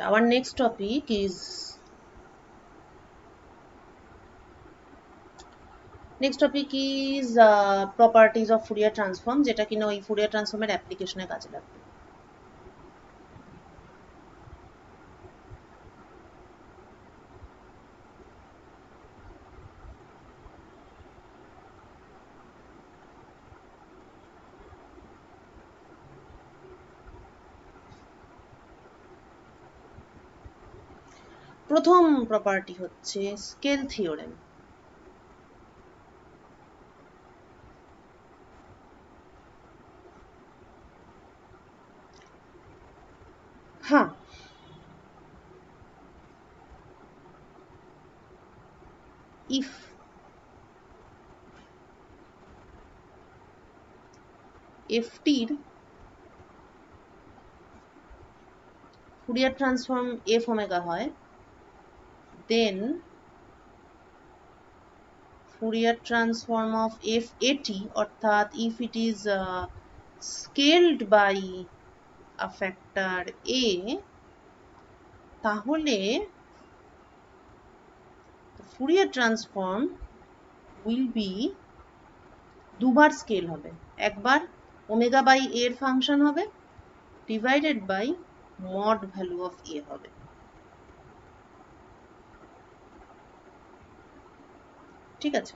our next topic is properties of Fourier transform, যেটা কিনা ওই Fourier transform এর অ্যাপ্লিকেশনে কাজে লাগবে। প্রথম প্রপার্টি হচ্ছে স্কেল থিওরেম। হ্যাঁ, if টির ফুরিয়ার ট্রান্সফর্ম এফ ওমেগা হয়, then Fourier transform of f(at) অর্থাৎ if it is scaled by a factor a, তাহলে Fourier transform will be দুবার স্কেল হবে, একবার ওমেগা বাই a এর ফাংশন হবে divided by mod value of a হবে। ঠিক আছে,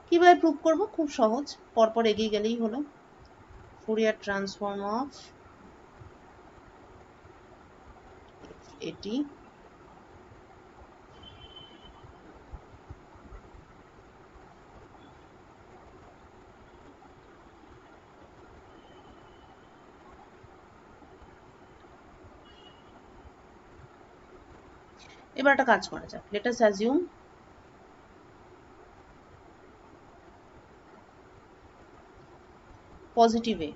কিভাবে প্রুভ করব? খুব সহজ, পরপর এগিয়ে গেলেই হলো। Fourier transform of এটি এবার একটা কাজ করা যাক। লেট আস অ্যাজিউম পজিটিভ এ।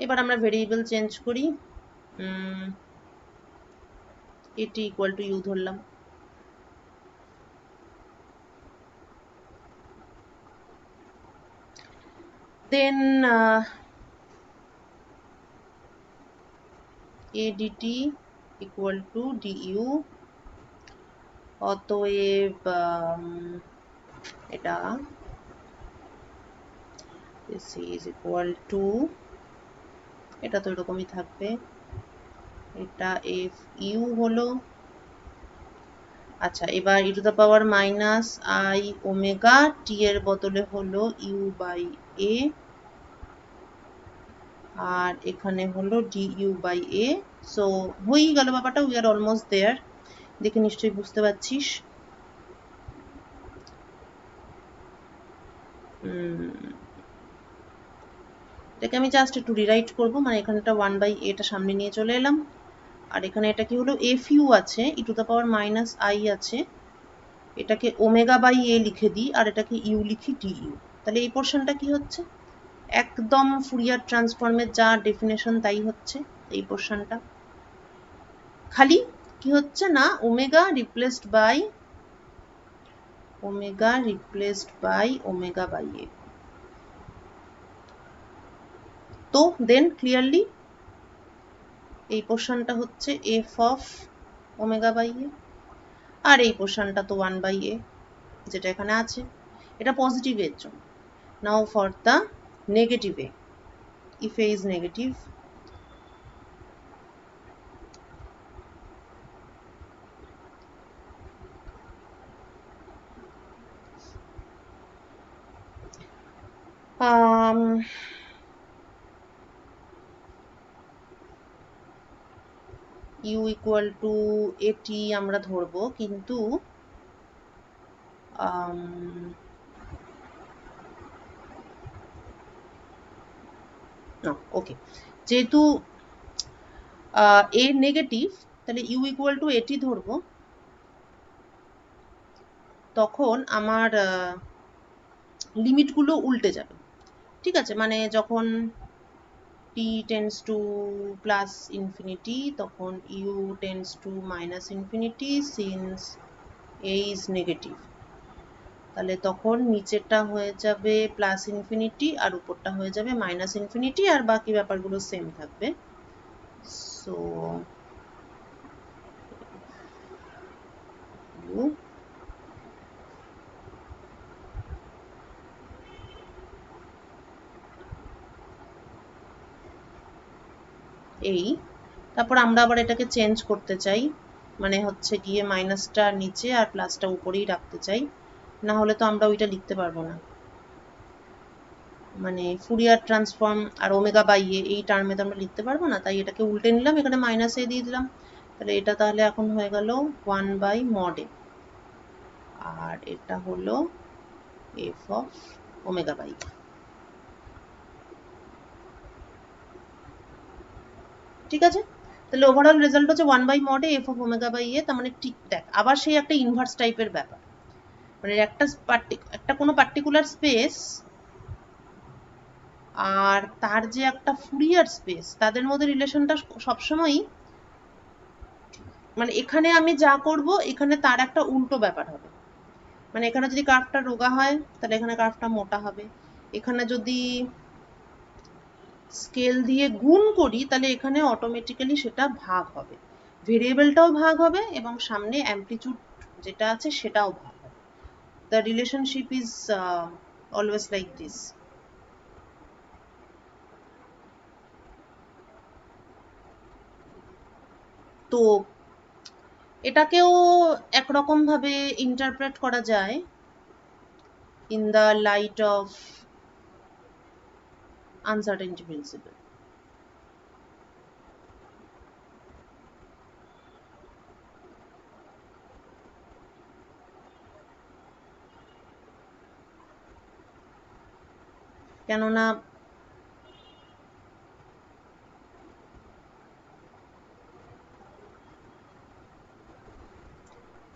এবার আমরা ভেরিয়েবল চেঞ্জ করি, এটি ইকুয়াল টু ইউ ধরলাম। দেন a dt equal to du, অতএব এটা this is equal to, এটা তো এরকমই থাকবে, এটা fu হলো। আচ্ছা, এবার e to the power minus i omega t এর বদলে হলো u বাই a, আর এখানে হলো du বাই a। সো হয়েই গেল ব্যাপারটা, উই আর অলমোস্ট দেয়ার। দেখে নিশ্চয়ই বুঝতে পারছিস। এটাকে আমি জাস্ট একটু রিরাইট করবো, মানে এখানটা 1 বাই এটা সামনে নিয়ে চলে এলাম, আর এখানে এটা কি হলো, fu আছে, e to the power minus i আছে, এটাকে ওমেগা বাই এ লিখে দিই, আর এটাকে ইউ লিখি ডিইউ। তাহলে এই পোর্শনটা কি হচ্ছে, একদম ফুরিয়ার ট্রান্সফর্মের যা ডেফিনেশন তাই হচ্ছে এই পোর্শনটা। খালি কি হচ্ছে না, omega replaced by omega by a. তো দেন ক্লিয়ারলি এই পোর্শনটা হচ্ছে f of omega by a, আর এই পোর্শনটা তো 1 বাই এ যেটা এখানে আছে। এটা পজিটিভ এর জন্য। নাও for the negative A, if a is negative, u equal to at আমরা ধরবো, কিন্তু ওকে, যেহেতু a নেগেটিভ, তাহলে u equal to at ধরবো, তখন আমার লিমিটগুলো উল্টে যাবে। ঠিক আছে, মানে যখন t tends to plus infinity, তখন u tends to minus infinity since a is negative. তাহলে তখন নিচেরটা হয়ে যাবে প্লাস ইনফিনিটি আর উপরটা হয়ে যাবে মাইনাস ইনফিনিটি, আর বাকি ব্যাপারগুলো সেম থাকবে। সো এই তারপর আমরা আবার এটাকে চেঞ্জ করতে চাই, মানে হচ্ছে গিয়ে মাইনাসটা নিচে আর প্লাসটা উপরেই রাখতে চাই, না হলে তো আমরা ওইটা লিখতে পারবো না। মানে ফুরিয়ার ট্রান্সফর্ম আর ওমেগা বাই এ এই টার্মে তো আমরা লিখতে পারবো না, তাই এটাকে উল্টে নিলাম, এখানে মাইনাস এ দিয়ে দিলাম। তাহলে এটা তাহলে এখন হয়ে গেল 1/mod a, আর এটা হলো এফ অফ ওমেগা বাই। ঠিক আছে, তাহলে ওভারঅল রেজাল্ট হচ্ছে 1/mod a f of omega by a. তার মানে ঠিক দেখ, আবার সেই একটা ইনভার্স টাইপের ব্যাপার, মানে একটা কোনো পার্টিকুলার স্পেস আর তার যে একটা ফুরিয়ার স্পেস, তাদের মধ্যে রিলেশনটা সবসময়ই, মানে এখানে আমি যা করব এখানে তার একটা উল্টো ব্যাপার হবে। মানে এখানে যদি কার্ভটা রোগা হয় তাহলে এখানে কার্ভটা মোটা হবে, এখানে যদি স্কেল দিয়ে গুণ করি তাহলে এখানে অটোমেটিক্যালি সেটা ভাগ হবে, ভেরিয়েবলটাও ভাগ হবে এবং সামনে অ্যামপ্লিটিউড যেটা আছে সেটাও ভাগ হবে। The relationship is always like this. তো এটাকেও একরকম ভাবে ইন্টারপ্রেট করা যায় in the light off uncertainty principle. কেননা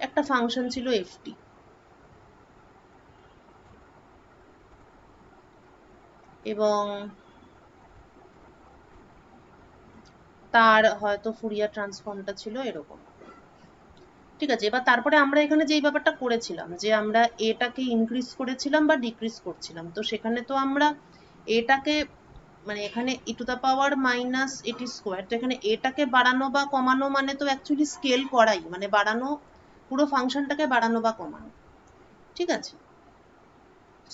একটা ফাংশন ছিল এফটি, এবং তার হয়তো ফুরিয়ার ট্রান্সফর্মটা ছিল এরকম। ঠিক আছে, এবার তারপরে আমরা এখানে যেই ব্যাপারটা করেছিলাম যে আমরা এটাকে ইনক্রিজ করেছিলাম বা ডিক্রিজ করছিলাম, তো সেখানে তো আমরা এটাকে, মানে এখানে ই টু দা পাওয়ার মাইনাস এটি স্কোয়ার, তো এখানে এটাকে বাড়ানো বা কমানো মানে তো অ্যাকচুয়ালি স্কেল করাই, মানে বাড়ানো, পুরো ফাংশনটাকে বাড়ানো বা কমানো। ঠিক আছে,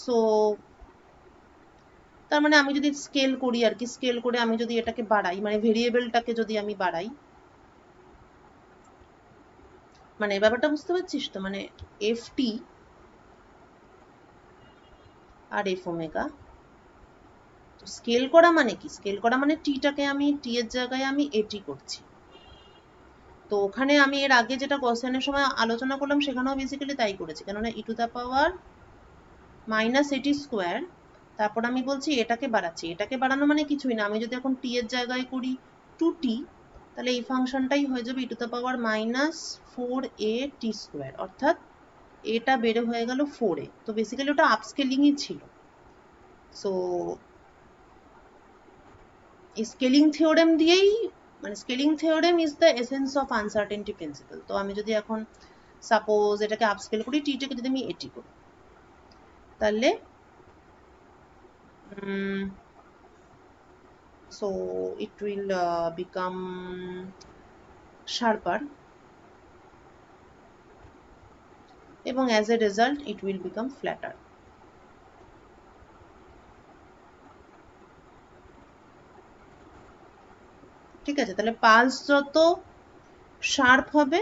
সো তার মানে আমি যদি স্কেল করি আর কি, স্কেল করে আমি যদি এটাকে বাড়াই, মানে ভেরিয়েবলটাকে যদি আমি বাড়াই, মানে ব্যাপারটা বুঝতে পারছিস তো, মানে এফ টি আর এফ ওমেগা, স্কেল করা মানে কি, স্কেল করা মানে টিটাকে আমি টি এর জায়গায় আমি এটি করছি। তো ওখানে আমি এর আগে যেটা গসিয়ানের সময় আলোচনা করলাম সেখানেও বেসিক্যালি তাই করেছি, কেননা ই টু দা পাওয়ার মাইনাস এটি স্কোয়ার, তারপর আমি বলছি এটাকে বাড়াচ্ছি, এটাকে বাড়ানো মানে কিছুই না, আমি যদি এখন টি এর জায়গায় করি 2t, তাহলে এই ফাংশনটাই হয়ে যাবে e to the power minus 4a t square, অর্থাৎ এটা বেড়ে হয়ে গেল 4a। তো বেসিক্যালি ওটা আপস্কেলিংই ছিল। সো স্কেলিং থিওরেম দিয়েই, মানে scaling theorem is the essence of uncertainty principal. তো আমি যদি এখন সাপোজ এটাকে আপস্কেল করি, টিটাকে যদি আমি এটি করি, তাহলে so it will become sharper, এবং as a result it will become flatter. ঠিক আছে, তাহলে পালস যত শার্প হবে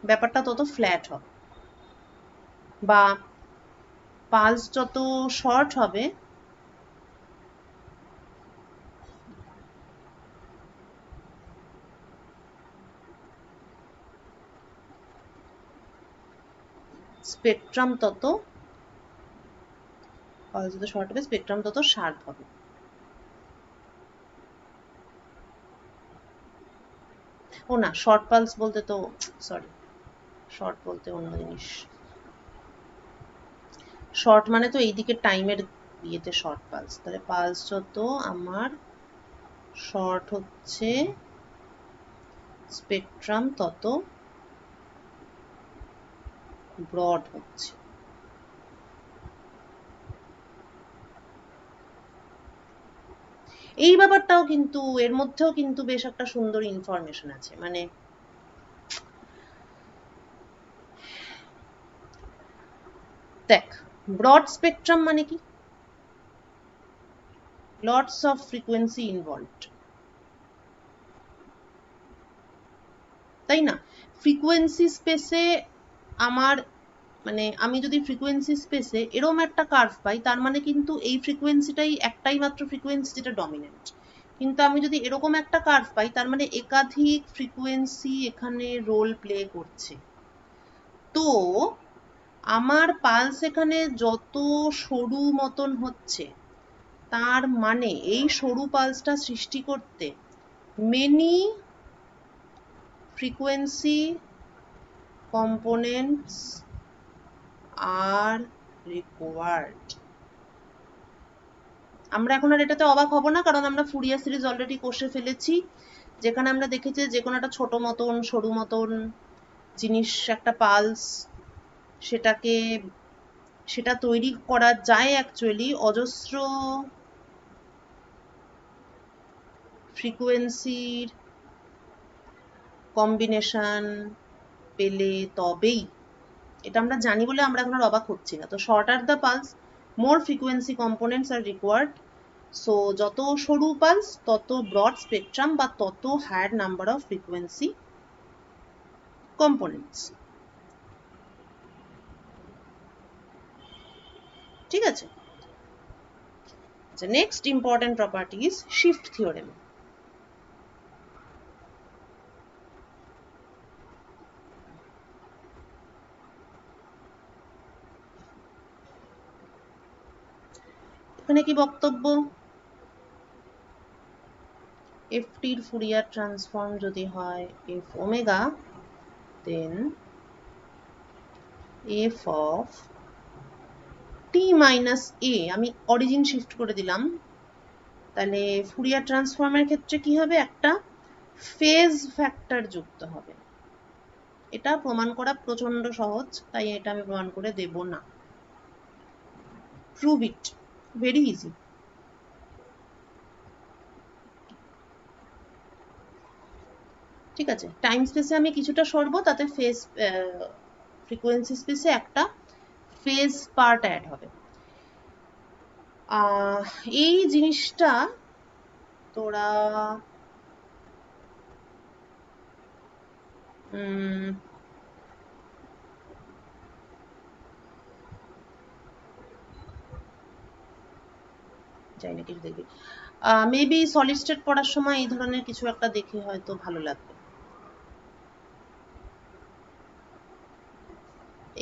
ব্যাপারটা তত ফ্ল্যাট হবে, বা পালস যত শর্ট হবে স্পেকট্রাম তত, পালস যত শর্ট হবে স্পেকট্রাম তত শার্প হবে। ও না, শর্ট পালস বলতে তো, সরি, শর্ট বলতে অন্য জিনিস। শর্ট মানে তো এইদিকে টাইমের ইয়েতে শর্ট পালস, তাহলে পালস যত আমার শর্ট হচ্ছে স্পেকট্রাম তত ব্রড হচ্ছে। এই ব্যাপারটাও কিন্তু এর মধ্যেও কিন্তু বেশ একটা সুন্দর ইনফরমেশন আছে। মানে দেখ, ব্রড স্পেকট্রাম মানে কি? লটস অফ ফ্রিকোয়েন্সি ইনভলভড, তাই না? ফ্রিকোয়েন্সি স্পেসে আমার মানে আমি যদি ফ্রিকোয়েন্সি স্পেসে এরম একটা কার্ভ পাই, তার মানে কিন্তু এই ফ্রিকোয়েন্সিটাই একটাই মাত্র ফ্রিকোয়েন্সি যেটা ডমিনেন্ট। কিন্তু আমি যদি এরকম একটা কার্ভ পাই, তার মানে একাধিক ফ্রিকোয়েন্সি এখানে রোল প্লে করছে। তো আমার পালস এখানে যত সরু মতন হচ্ছে, তার মানে এই সরু পালসটা সৃষ্টি করতে many frequency components are required. আমরা এখন আর এটাতে অবাক হব না, কারণ আমরা ফুরিয়ার সিরিজ অলরেডি কষে ফেলেছি, যেখানে আমরা দেখেছি যে কোনো একটা ছোট মতন সরু মতন জিনিস, একটা পালস, সেটা তৈরি করা যায় অ্যাকচুয়ালি অজস্র ফ্রিকোয়েন্সির কম্বিনেশন পেলে তবেই। এটা আমরা জানি বলে আমরা এখন আর অবাক হচ্ছি না। তো shorter the pulse, more frequency components are required. So যত সরু পালস তত ব্রড স্পেকট্রাম বা তত higher number of frequency components. ঠিক আছে? The next important property is shift theorem. এখানে কি বক্তব্য? ft এর ফুরিয়ার ট্রান্সফর্ম যদি হয় f omega, then f of t minus a, আমি অরিজিন শিফট করে দিলাম, তাহলে ফুরিয়ার ট্রান্সফর্মের ক্ষেত্রে কি হবে? একটা ফেজ ফ্যাক্টর যুক্ত হবে। এটা প্রমাণ করা প্রচন্ড সহজ, তাই এটা আমি প্রমাণ করে দেব না। প্রুভ ইট, ভেরি ইজি। ঠিক আছে, টাইম স্পেসে আমি কিছুটা সরবো, তাতে ফেজ ফ্রিকোয়েন্সি স্পেসে একটা ফেজ পার্ট অ্যাড হবে। এই জিনিসটা তোরা যাই না কিছু দেখবি, মেবি সলিড স্টেট পড়ার সময় এই ধরনের কিছু একটা দেখে হয়তো ভালো লাগবে।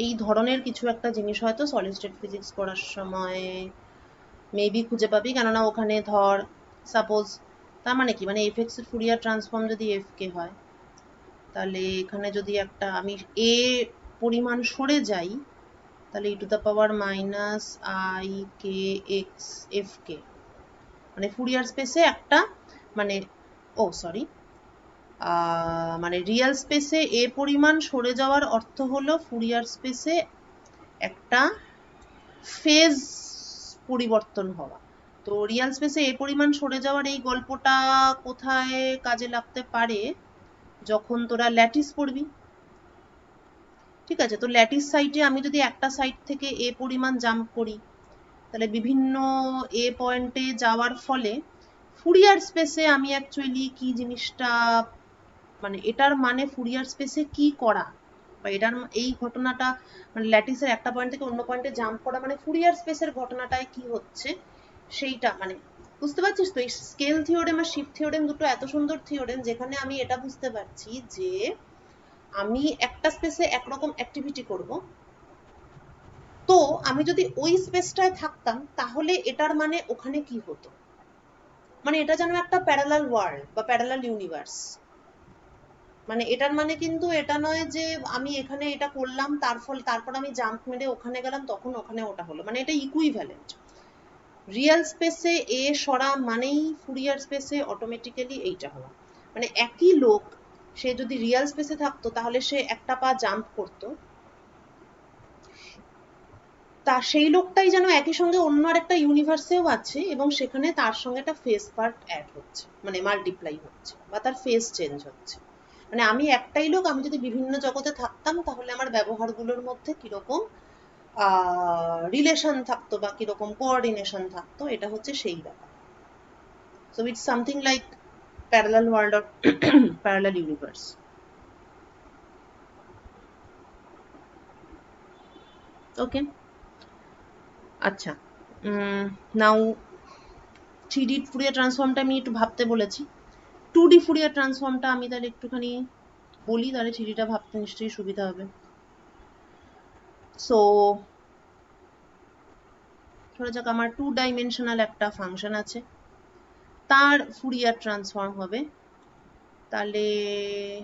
এই ধরনের কিছু একটা জিনিস হয়তো সলিড স্টেট ফিজিক্স পড়ার সময় মেবি খুঁজে পাবি, কেননা ওখানে ধর সাপোজ, তার মানে কি, মানে এফ এক্স এর ফুরিয়ার ট্রান্সফর্ম যদি এফ কে হয়, তাহলে এখানে যদি একটা আমি এ পরিমাণ সরে যাই, তাহলে e to the power minus i k x f k, মানে ফুরিয়ার স্পেসে একটা, মানে ও সরি, মানে রিয়েল স্পেসে এ পরিমাণ সরে যাওয়ার অর্থ হলো ফুরিয়ার স্পেসে একটা ফেজ পরিবর্তন হওয়া। তো রিয়েল স্পেসে এ পরিমাণ সরে যাওয়ার এই গল্পটা কোথায় কাজে লাগতে পারে? যখন তোরা ল্যাটিস পড়বি। ঠিক আছে, তো ল্যাটিস সাইটে আমি যদি একটা সাইড থেকে এ পরিমাণ জাম্প করি, তাহলে বিভিন্ন এ পয়েন্টে যাওয়ার ফলে ফুরিয়ার স্পেসে আমি অ্যাকচুয়ালি কি জিনিসটা, মানে এটার মানে ফুরিয়ার স্পেসে কি করা, বা এটার এই ঘটনাটা, মানে ল্যাটিসের একটা পয়েন্ট থেকে অন্য পয়েন্টে জাম্প করা, মানে ফুরিয়ার স্পেসের ঘটনাটায় কি হচ্ছে সেইটা, মানে বুঝতে পারছিস তো? এই স্কেল থিওরেম আর শিফট থিওরেম দুটো এত সুন্দর থিওরেম, যেখানে আমি এটা বুঝতে পারছি যে আমি একটা স্পেসে একরকম অ্যাক্টিভিটি করব, তো আমি যদি ওই স্পেসটায় থাকতাম তাহলে এটার মানে ওখানে কি হতো, মানে এটা যেন একটা প্যারালাল ওয়ার্ল্ড বা প্যারালাল ইউনিভার্স। মানে এটার মানে কিন্তু এটা নয় যে আমি এখানে এটা করলাম, তারপর আমি জাম্প মেরে ওখানে গেলাম, তখন ওখানে ওটা হলো, মানে এটা ইকুইভ্যালেন্ট। রিয়েল স্পেসে এ সরা মানেই ফুরিয়ার স্পেসে অটোমেটিক্যালি এইটা হওয়া। মানে একই লোক, সে যদি রিয়েল স্পেসে থাকতো তাহলে সে একটা পা জাম্প করতো, তা সেই লোকটাই যেন একই সঙ্গে অন্য আরেকটা ইউনিভার্সেও আছে এবং সেখানে তার সঙ্গে একটা ফেস পার্ট অ্যাড হচ্ছে, মানে মাল্টিপ্লাই হচ্ছে বা তার ফেস চেঞ্জ হচ্ছে। মানে আমি একটাই লোক, আমি যদি বিভিন্ন জগতে থাকতাম তাহলে আমার ব্যবহারগুলোর মধ্যে কিরকম রিলেশন থাকতো বা কিরকম কোঅর্ডিনেশন থাকতো, এটা হচ্ছে সেই ব্যাপার। So it's something like parallel world or parallel universe. Okay, আচ্ছা, নাও 3D ফুরিয়ার ট্রান্সফর্মটা আমি একটু ভাবতে বলেছি। 2D ফুরিয়ার ট্রান্সফর্মটা আমি তাহলে একটুখানি বলি, তাহলে 3Dটা ভাবতে নিশ্চয়ই সুবিধা হবে। সো ধরা যাক আমার 2 ডাইমেনশনাল একটা ফাংশন আছে, তার ফুরিয়ার ট্রান্সফর্ম হবে, তাহলে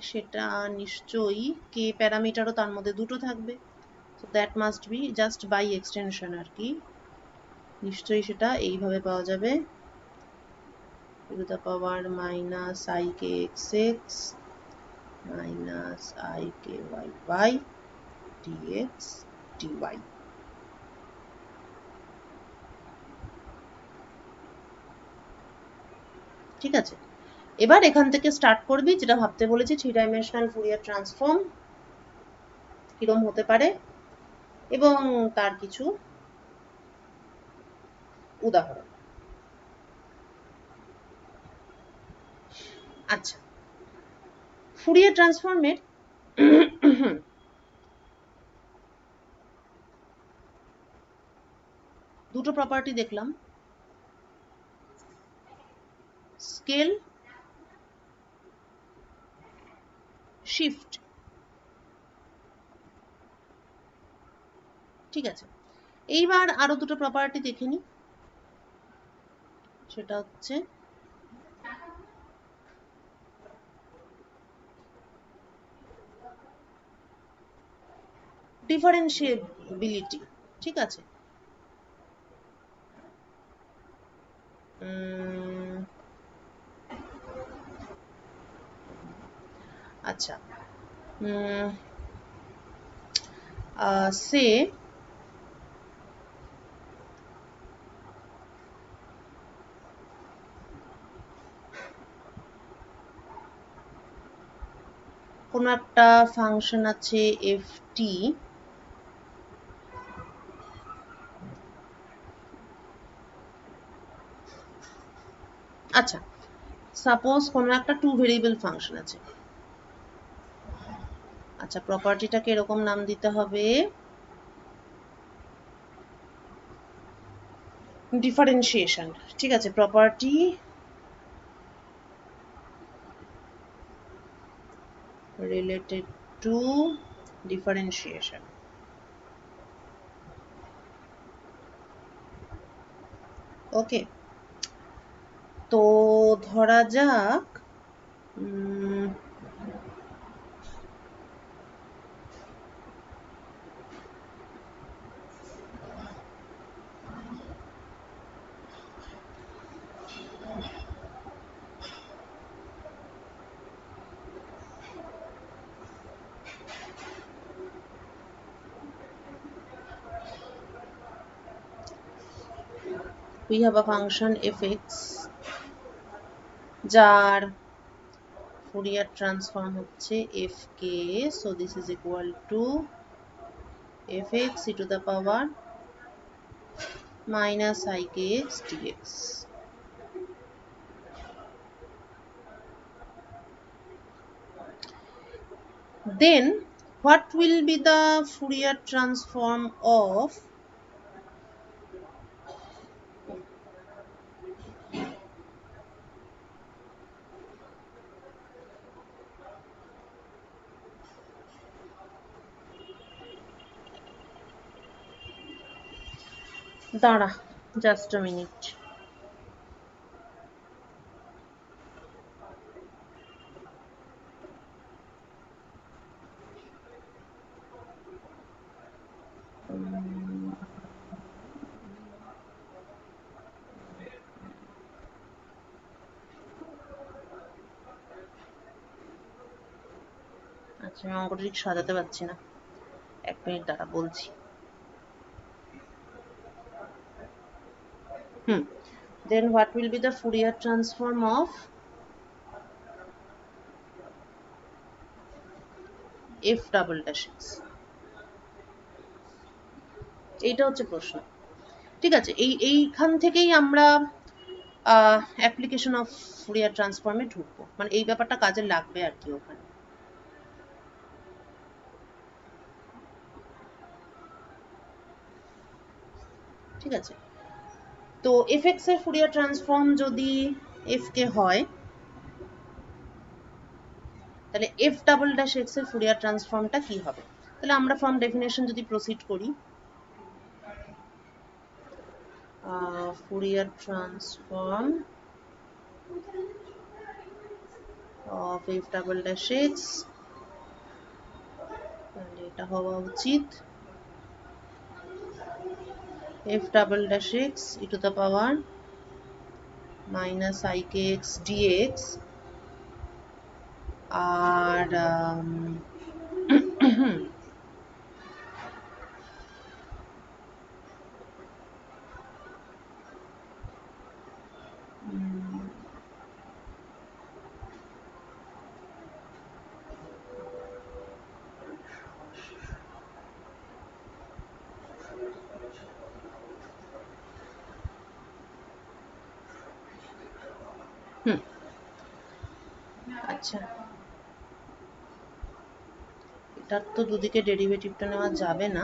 সেটা নিশ্চয়ই কে প্যারামিটারও তার মধ্যে দুটো থাকবে। So that must be just by extension আর কি, নিশ্চয়ই সেটা এইভাবে পাওয়া যাবে, e to the power minus I k x x minus I k y y dx dy। ঠিক আছে, এবার এখান থেকে স্টার্ট করবি, যেটা ভাবতে বলেছি 3 ডাইমেনশনাল ফুরিয়ার ট্রান্সফর্ম কিরম হতে পারে এবং তার কিছু উদাহরণ। আচ্ছা, ফুরিয়ার ট্রান্সফর্মের দুটো প্রপার্টি দেখলাম, স্কেল, শিফট। ঠিক আছে, এইবার আরো দুটো প্রপার্টি দেখে নি, সেটা হচ্ছে ডিফারেন্সিয়েবিলিটি। ঠিক আছে, আচ্ছা, সে কোনো একটা ফাংশন আছে এফ টি, আচ্ছা সাপোজ কোনো একটা 2 ভেরিয়েবল ফাংশন আছে, আচ্ছা প্রপার্টিটাকে এরকম নাম দিতে হবে ডিফারেন্সিয়েশন। ঠিক আছে, প্রপার্টি রিলেটেড টু ডিফারেন্সিয়েশন। ওকে, তো ধরা যাক we have a function fx যার ফুরিয়ার ট্রান্সফর্ম হচ্ছে fk, so this is equal to fx e to the power minus ikx dx। Then what will be the Fourier transform of দাঁড়া just a minute, আচ্ছা আমি অঙ্কটা ঠিক সাজাতে পারছি না, এক মিনিট দাঁড়া বলছি। Then what will be the Fourier transform of f double dash x? এইটা হচ্ছে প্রশ্ন। ঠিক আছে, এইখান থেকেই আমরা অ্যাপ্লিকেশন অফ ফুরিয়ার ট্রান্সফর্মে ঢুকবো, মানে এই ব্যাপারটা কাজে লাগবে আর কি ওখানে। ঠিক আছে, তো এফ এক্স এর ফুরিয়ার ট্রান্সফর্ম যদি এফ কে হয়, তাহলে এফ ডাবল ড্যাশ এক্স এর ফুরিয়ার ট্রান্সফর্মটা কি হবে? তাহলে আমরা ফ্রম ডেফিনেশন যদি প্রসিড করি, Fourier transform of F double dash x, তাহলে এটা হওয়া উচিত f double dash x e to the power minus ikx dx আর আচ্ছা, এটার তো দুদিকে ডেরিভেটিভটা নেওয়া যাবে না।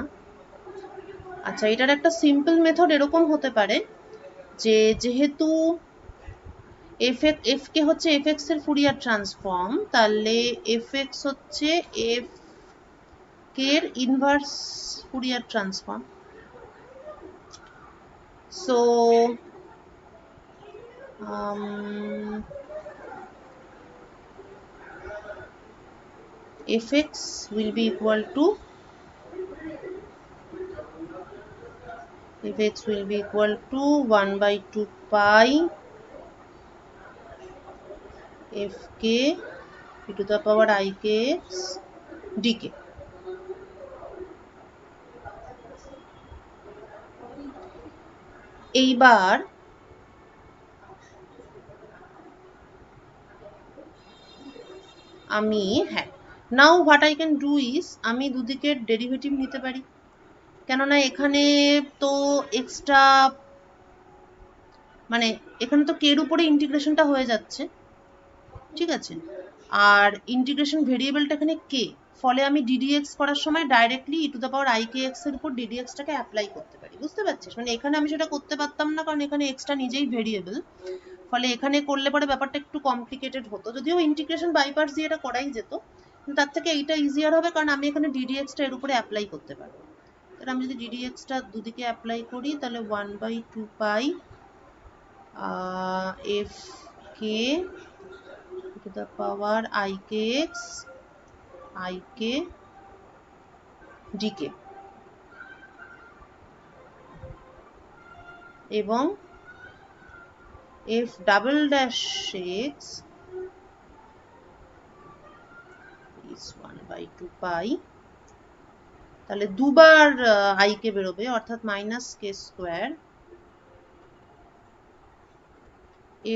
আচ্ছা, এটার একটা সিম্পল মেথড এরকম হতে পারে যে যেহেতু এফ কে হচ্ছে এফ এক্স এর ফুরিয়ার ট্রান্সফর্ম, তাহলে এফ এক্স হচ্ছে এফ কে এর inverse Fourier transform. So fx will be equal to fx will be equal to 1 by 2 pi fk e to the power ikx dk। এইবার আমি now what I can do is, আমি দুদিকের derivative নিতে পারি, কেননা এখানে তো extra, মানে এখানে তো কে এর উপরে ইন্টিগ্রেশনটা হয়ে যাচ্ছে। ঠিক আছে, আর ইন্টিগ্রেশন ভেরিয়েবলটা এখানে কে, ফলে আমি ডিডিএক্স করার সময় directly e to the power i k x এর উপর ডিডিএক্সটাকে অ্যাপ্লাই করতে পারি। বুঝতে পারছিস? মানে এখানে আমি সেটা করতে পারতাম না, কারণ এখানে এক্সটা নিজেই ভেরিয়েবল, ফলে এখানে করলে পরে ব্যাপারটা একটু কমপ্লিকেটেড হতো। যদিও ইন্টিগ্রেশন বাই পার্টস দিয়ে এটা করাই যেত, কিন্তু তার থেকে এইটা ইজিয়ার হবে, কারণ আমি এখানে ডিডিএক্সটা এর উপরে অ্যাপ্লাই করতে পারবো। তাহলে আমি যদি ডিডিএক্সটা দুদিকে অ্যাপ্লাই করি, তাহলে 1 by 2 pi F K to the power ikx ik dk এবং f double dash x is 1 by 2 pi, তাহলে দুবার i কে বেরোবে, অর্থাৎ minus k square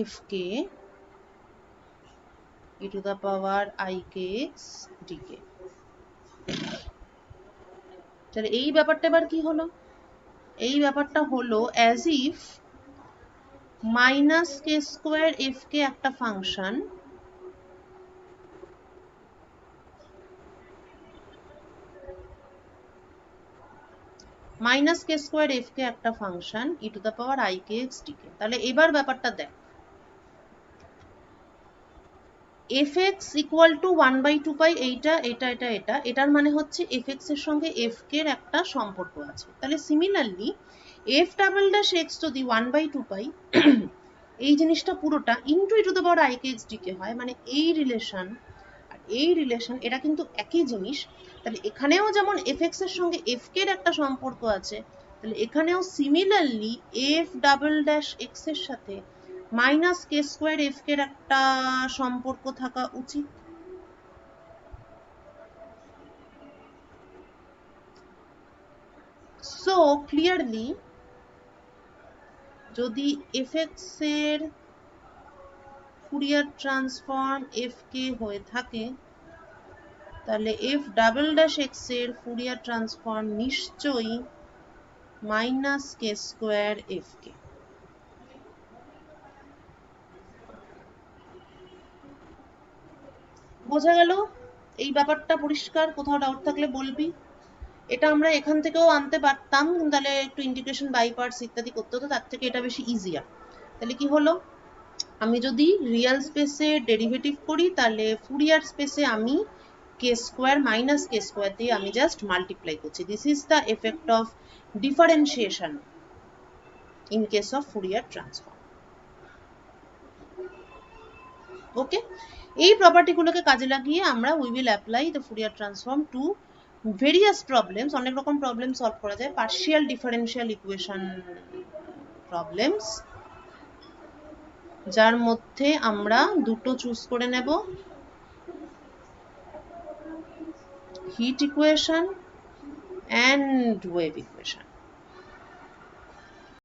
f k e to the power ikx dk। তাহলে এই ব্যাপারটা এবার কি হলো? এই ব্যাপারটা হলো as if minus k square f k একটা function, minus k square f k একটা function e to the power i k x d k. তাহলে এবার ব্যাপারটা দেখ, f x equal to 1 by 2 pi, এইটা এটা এটা এটা, এটার মানে হচ্ছে এফ এক্স এর সঙ্গে এফ কে এর একটা সম্পর্ক আছে। তাহলে similarly f double dash x যদি 1 by 2 পাই এই জিনিসটা পুরোটা into e to the power i k x dk হয়, মানে এই রিলেশন আর এই রিলেশন এটা কিন্তু একই জিনিস। তাহলে এখানেও যেমন এফ এক্স এর সঙ্গে এফ কে এর একটা সম্পর্ক আছে, তাহলে এখানেও similarly f double dash x এর সাথে মাইনাস কে স্কোয়ার এফ কে এর একটা সম্পর্ক থাকা উচিত। সো ক্লিয়ারলি যদি fx এর ফুরিয়ার ট্রান্সফর্ম fk হয়ে থাকে তাহলে f ডাবল ড্যাশ x এর ফুরিয়ার ট্রান্সফর্ম নিশ্চয়ই মাইনাস কে স্কোয়ার fk। বোঝা গেল? এই ব্যাপারটা পরিষ্কার? কোথাও ডাউট থাকলে বলবি। এটা আমরা এখান থেকেও আনতে পারতাম, তাহলে একটু ইন্টিগ্রেশন বাই পার্টস ইত্যাদি করতে হতো, তার থেকে এটা বেশি ইজিয়ার। তাহলে কি হলো, আমি যদি রিয়েল স্পেসে ডেরিভেটিভ করি তাহলে ফুরিয়ার স্পেসে আমি k square minus k square দিয়ে আমি জাস্ট মাল্টিপ্লাই করছি। This is the effect of differentiation in case of Fourier transform. Okay, এই প্রপার্টিগুলোকে কাজে লাগিয়ে আমরা we will apply the Fourier transform to various problems. অনেক রকম প্রবলেম সলভ করা যায়, পার্শিয়াল ডিফারেন্সিয়াল ইকুয়েশন প্রবলেমস, যার মধ্যে আমরা দুটো চুজ করে নেব, heat equation and wave equation.